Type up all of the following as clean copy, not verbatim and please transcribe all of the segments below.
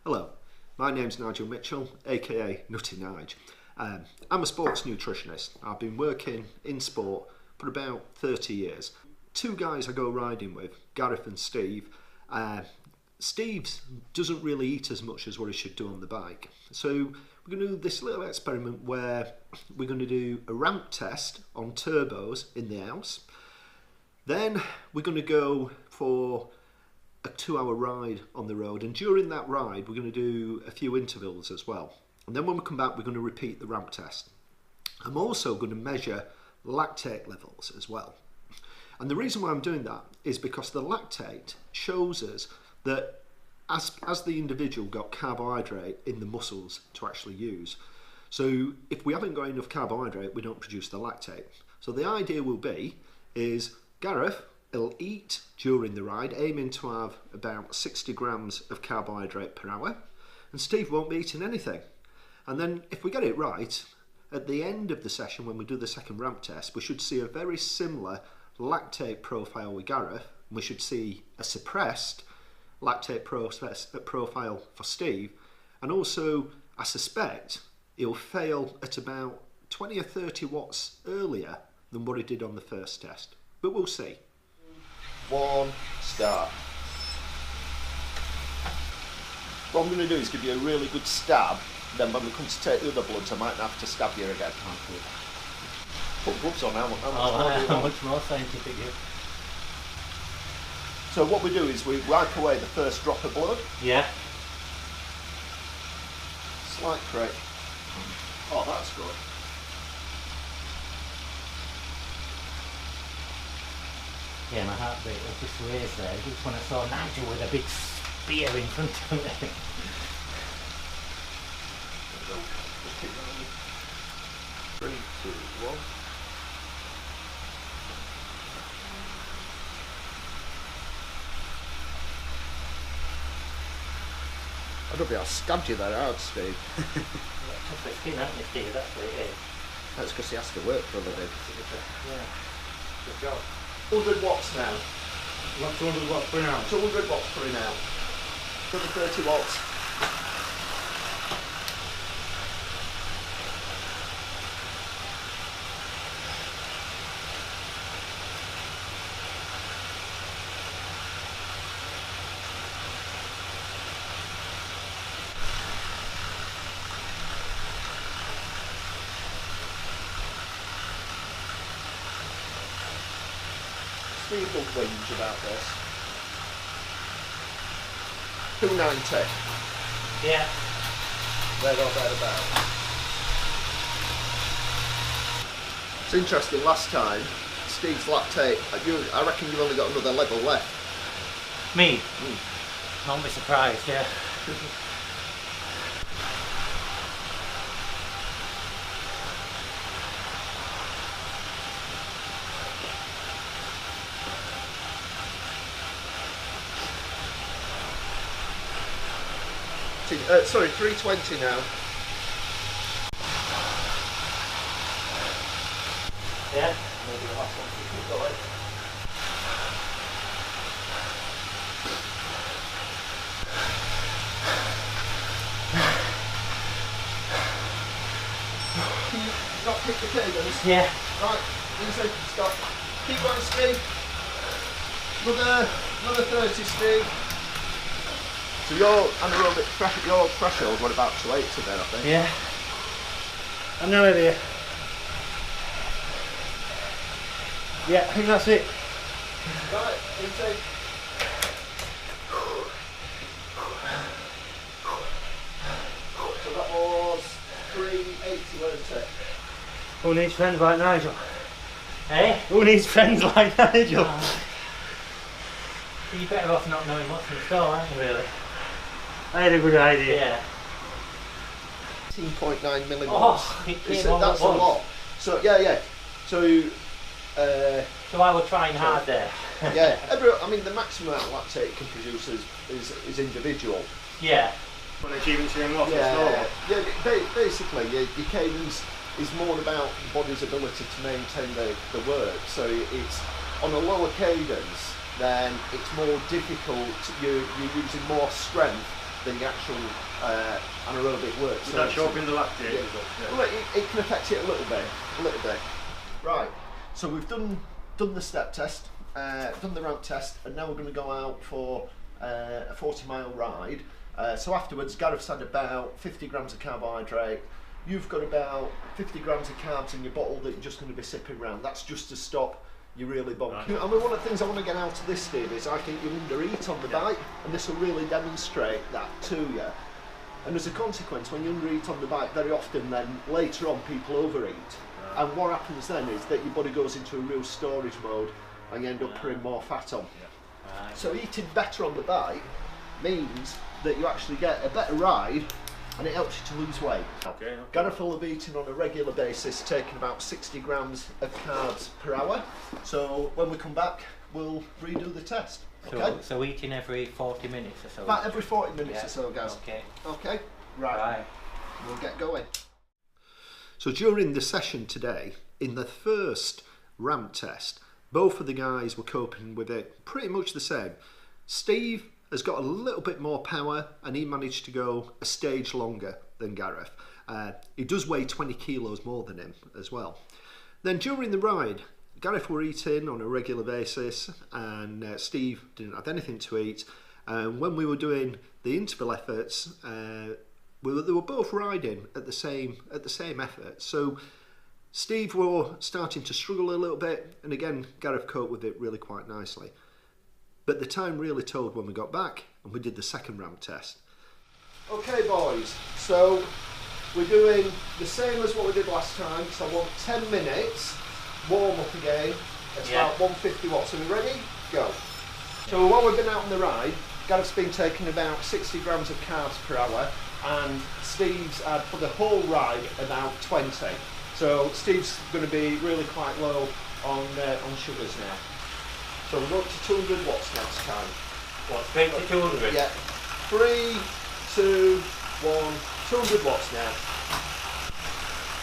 Hello, my name's Nigel Mitchell, aka Nutty Nige. I'm a sports nutritionist. I've been working in sport for about 30 years. Two guys I go riding with, Gareth and Steve. Steve doesn't really eat as much as what he should do on the bike. So we're going to do this little experiment where we're going to do a ramp test on turbos in the house. Then we're going to go for a 2-hour ride on the road, and during that ride we're going to do a few intervals as well, and then when we come back we're going to repeat the ramp test. I'm also going to measure lactate levels as well, and the reason why I'm doing that is because the lactate shows us that as the individual got carbohydrate in the muscles to actually use. So if we haven't got enough carbohydrate, we don't produce the lactate. So the idea will be is Gareth will eat during the ride, aiming to have about 60 grams of carbohydrate per hour, and Steve won't be eating anything. And then if we get it right, at the end of the session when we do the second ramp test, we should see a very similar lactate profile with Gareth, and we should see a suppressed lactate profile for Steve, and also I suspect he'll fail at about 20 or 30 watts earlier than what he did on the first test, but we'll see. One, start. What I'm going to do is give you a really good stab, then when we come to take the other bloods I might have to stab you again. Put gloves on, how much more scientific here. So what we do is we wipe away the first drop of blood. Yeah. Slight prick. Oh, that's good. Yeah, my heartbeat was just raised there, just when I saw Nigel with a big spear in front of me. Three, two, one. I don't think I stabbed you that hard, Steve. Tough skin, haven't you, Steve? That's what it is. That's because he has to work for a living. Yeah. Good job. 100 watts now. What, 200 watts per hour? 200 watts per now. 130 watts. Steve will whinge about this. 290. Yeah. There or thereabout. It's interesting, last time, Steve's lactate, I reckon you've only got another level left. Me? Not be surprised, yeah. Sorry, 320 now. Yeah, maybe the last one to keep going. Can you not kick the cadence? Yeah. Right, easy, stop. Keep going, Steve. Another 30, Steve. So your anaerobic your threshold were about 280 then, I think. Yeah. I'm nearly there. Yeah, I think that's it. Right, easy. So that was 380, wasn't it? Who needs friends like Nigel? Eh? Who needs friends like Nigel? You're better off not knowing what's in store, aren't you, really? I had a good idea. Yeah. 18.9 millimolars. Oh, it came all that's at a once. lot. So yeah. So I was trying hard there. Yeah. I mean, the maximum amount of lactate you can produce is individual. Yeah. When achieving certain loss, Yeah. Basically, your cadence is more about the body's ability to maintain the work. So it's on a lower cadence, then it's more difficult. You're using more strength the actual anaerobic work. Would that show up in the lactate? Well, it can affect it a little bit. Right. So we've done the step test, done the ramp test, and now we're going to go out for a 40-mile ride. So afterwards, Gareth's had about 50 grams of carbohydrate. You've got about 50 grams of carbs in your bottle that you're just going to be sipping around. That's just to stop you really bonking. Right. I mean, one of the things I want to get out of this, Steve, is I think you undereat on the bike, and this will really demonstrate that to you. And as a consequence, when you undereat on the bike, very often then later on people overeat. Right. And what happens then is that your body goes into a real storage mode and you end up putting more fat on. Yeah. Right. So eating better on the bike means that you actually get a better ride, and it helps you to lose weight. Okay. Gareth will be eating on a regular basis, taking about 60 grams of carbs per hour. So when we come back, we'll redo the test. Okay? So eating every 40 minutes or so? About every 40 minutes or so, guys. Okay. Okay? Right. We'll get going. So during the session today, in the first ramp test, both of the guys were coping with it pretty much the same. Steve has got a little bit more power, and he managed to go a stage longer than Gareth. He does weigh 20 kilos more than him as well. Then during the ride, Gareth were eating on a regular basis, and Steve didn't have anything to eat. When we were doing the interval efforts, they were both riding at the same effort. So Steve were starting to struggle a little bit, and again Gareth coped with it really quite nicely. But the time really told when we got back and we did the second ramp test. Okay boys, so we're doing the same as what we did last time. So I want 10 minutes, warm up again. It's about 150 watts. Are we ready? Go. So while we've been out on the ride, Gareth's been taking about 60 grams of carbs per hour, and Steve's had for the whole ride about 20. So Steve's going to be really quite low on sugars now. So we're up to 200 watts next time. What, straight to 200? Yeah. 3, 2, 1, 200 watts now.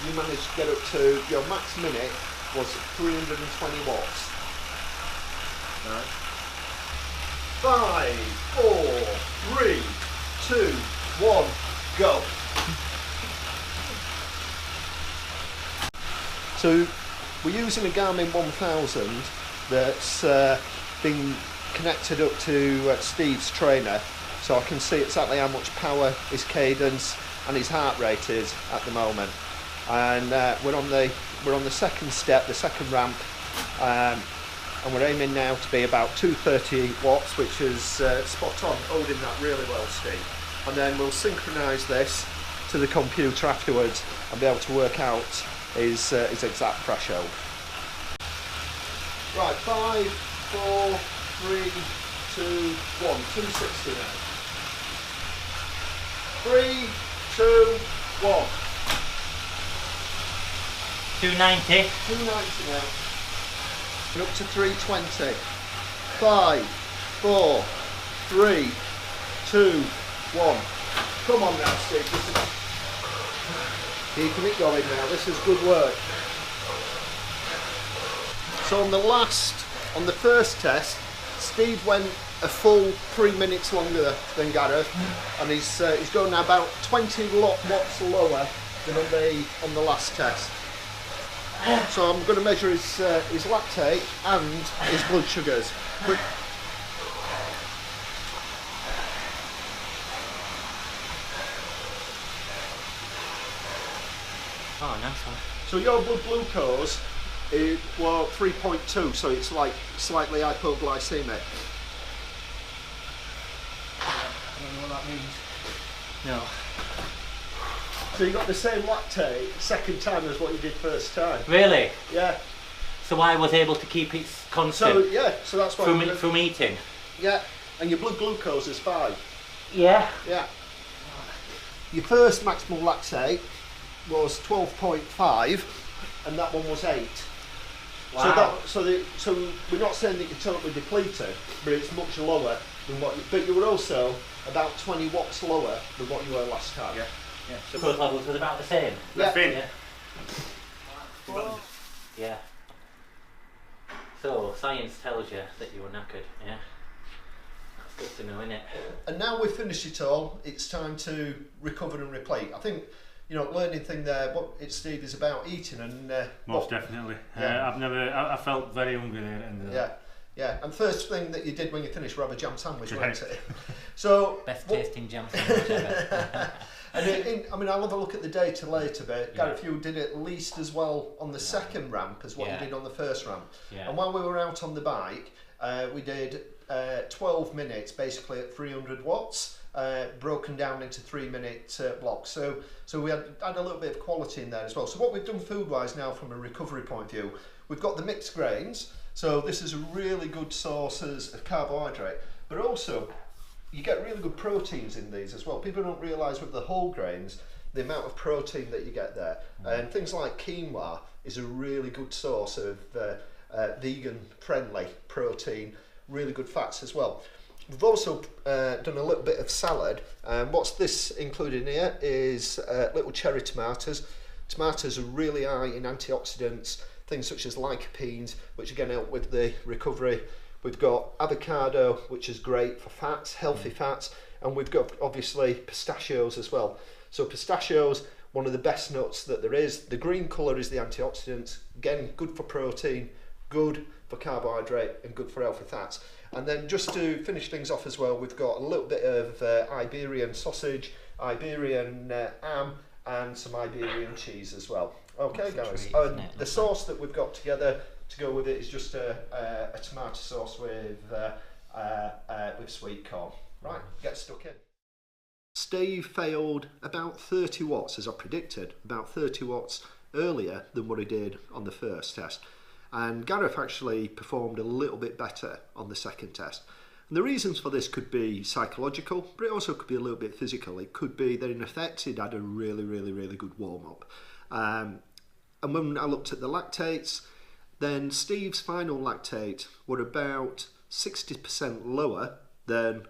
You managed to get up to, your max minute was 320 watts. Right. 5, 4, 3, 2, 1, go. So we're using a Garmin 1000 that's been connected up to Steve's trainer, so I can see exactly how much power his cadence and his heart rate is at the moment. And we're on the second step, the second ramp, and we're aiming now to be about 230 watts, which is spot on, holding that really well, Steve. And then we'll synchronise this to the computer afterwards and be able to work out his exact threshold. Right, 5, 4, 3, 2, 1, 260 now. 3, 2, 1. 290. 290 now. And up to 320. 5, 4, 3, 2, 1. Come on now, Steve. Keeping it going now. This is good work. So on the first test, Steve went a full 3 minutes longer than Gareth, and he's going about 20 watts lower than on the last test. So I'm going to measure his lactate and his blood sugars. Oh, nice one. So your blood glucose is 3.2, so it's like slightly hypoglycemic. I don't know what that means. No. So you got the same lactate second time as what you did first time. Really? Yeah. So I was able to keep it constant. So yeah, so that's why from eating. Yeah, and your blood glucose is 5. Yeah. Yeah. Your first maximal lactate was 12.5, and that one was 8. Wow. So we're not saying that you're totally depleted, but it's much lower than what you. But you were also about 20 watts lower than what you were last time. Yeah. Yeah. The blood levels was about the same. Yeah. Thin. Yeah. Yeah. So science tells you that you were knackered. Yeah. Good to know, innit? And now we've finished it all, it's time to recover and replate. I think, you know, learning thing there, what it, Steve, is about eating and... Most definitely. Yeah. I felt very hungry there. And, yeah, and first thing that you did when you finished were have a jam sandwich, wasn't it? So... Best tasting jam sandwich ever. And I mean, I'll have a look at the data later, but Gareth, you did at least as well on the second ramp as what you did on the first ramp. Yeah. And while we were out on the bike, we did 12 minutes, basically at 300 watts, broken down into 3-minute blocks. So we had a little bit of quality in there as well. So what we've done food-wise now from a recovery point of view, we've got the mixed grains. So this is a really good sources of carbohydrate, but also you get really good proteins in these as well. People don't realise with the whole grains the amount of protein that you get there. And things like quinoa is a really good source of vegan friendly protein, really good fats as well. We've also done a little bit of salad, and what's this included in here is little cherry tomatoes. Tomatoes are really high in antioxidants, things such as lycopenes, which again help with the recovery. We've got avocado, which is great for fats, healthy fats, and we've got obviously pistachios as well. So pistachios, one of the best nuts that there is. The green colour is the antioxidants, again good for protein, good for carbohydrate and good for healthy fats. And then just to finish things off as well, we've got a little bit of Iberian sausage, Iberian ham, and some Iberian cheese as well. Okay, guys, the sauce that we've got together to go with it is just a tomato sauce with sweet corn. Right, get stuck in. Steve failed about 30 watts as I predicted, about 30 watts earlier than what he did on the first test. And Gareth actually performed a little bit better on the second test. And the reasons for this could be psychological, but it also could be a little bit physical. It could be that in effect he'd had a really good warm-up. And when I looked at the lactates, then Steve's final lactate were about 60% lower than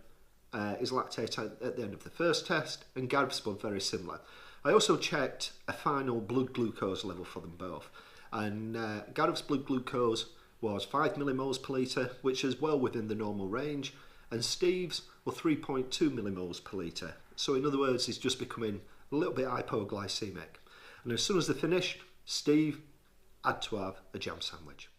his lactate at the end of the first test, and Gareth's were very similar. I also checked a final blood glucose level for them both, and Gareth's blood glucose was 5 millimoles per litre, which is well within the normal range, and Steve's were 3.2 millimoles per litre. So in other words, he's just becoming a little bit hypoglycemic. And as soon as they finished, Steve had to have a jam sandwich.